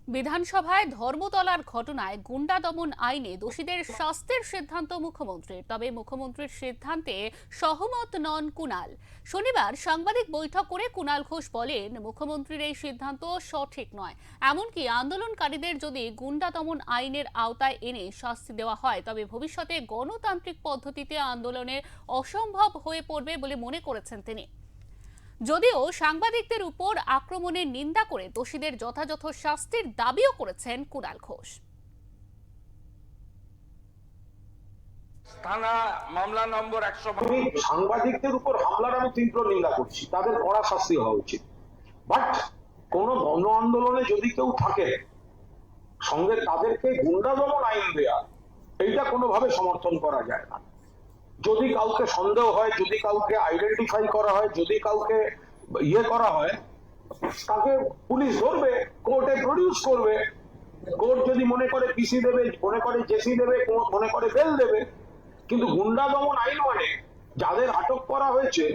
বিধানসভায় ধর্মতলার ঘটনায় গুন্ডা দমন আইনে দোষীদের শাস্তির সিদ্ধান্ত মুখ্যমন্ত্রীর। তবে মুখ্যমন্ত্রীর সিদ্ধান্তে সহমত নন কুণাল। শনিবার সাংবাদিক বৈঠক করে কুণাল ঘোষ বলেন, মুখ্যমন্ত্রীর এই সিদ্ধান্ত সঠিক নয়। এমনকি আন্দোলনকারীদের যদি গুন্ডা দমন আইনের আওতায় এনে শাস্তি দেওয়া হয় তবে ভবিষ্যতে গণতান্ত্রিক পদ্ধতিতে আন্দোলনের অসম্ভব হয়ে পড়বে বলে মনে করেছেন তিনি। যদিও সাংবাদিকদের উপর আক্রমণের নিন্দা করে দোষীদের যথাযথ শাস্তির দাবিও করেছেন কুণাল ঘোষ। থানা মামলা নম্বর 100। সাংবাদিকদের উপর হামলার আমি তীব্র নিন্দা করছি, তাদের কড়া শাস্তি হওয়া উচিত। বাট কোন গণ আন্দোলনে যদি কেউ থাকে সঙ্গে তাদেরকে গুন্ডা দমন আইন দেয়া, এইটা কোনোভাবে সমর্থন করা যায় না। যদি কাউকে সন্দেহ হয়, যদি কাউকে আইডেন্টিফাই করা হয়, যদি কাউকে করা হয়, তাকে পুলিশ ধরবে, কোর্টে প্রডিউস করবে। কোর্ট যদি মনে করে পিসি দেবে, মনে করে জেসি দেবে, মনে করে বেল দেবে। কিন্তু গুন্ডা দমন আইন মানে যাদের আটক করা হয়েছে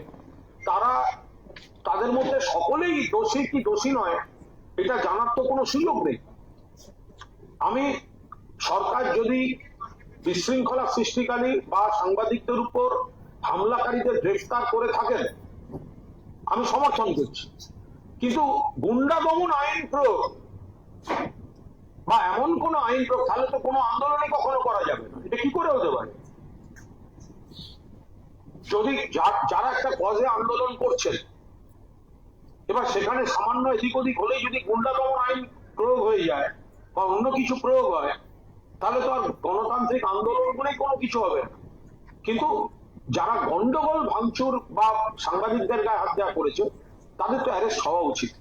তারা, তাদের মধ্যে সকলেই দোষী কি দোষী নয় এটা জানার তো কোনো সুযোগ নেই। আমি সরকার যদি বিশৃঙ্খলা সৃষ্টিকারী বা সাংবাদিকদের উপর হামলাকারীদের গ্রেফতার করে থাকেন আমি সমর্থন করছি, কিন্তু গুন্ডা দমন আইন প্রয়োগ বা এমন কোন আইন প্রয়োগ তাহলে তো কোনো আন্দোলনই কখনো করা যাবে না। এটা কি করে হতে পারে? যদি যারা একটা কজে আন্দোলন করছেন, এবার সেখানে সামান্য এদিক ওদিক হলেই যদি গুন্ডা দমন আইন প্রয়োগ হয়ে যায় বা অন্য কিছু প্রয়োগ হয় তাহলে তো আর গণতান্ত্রিক আন্দোলন বলেই কোনো কিছু হবে না। কিন্তু যারা গন্ডগোল ভাঙচুর বা সাংবাদিকদের গায়ে হাত দেওয়া করেছে তাদের তো অ্যারেস্ট হওয়া উচিত।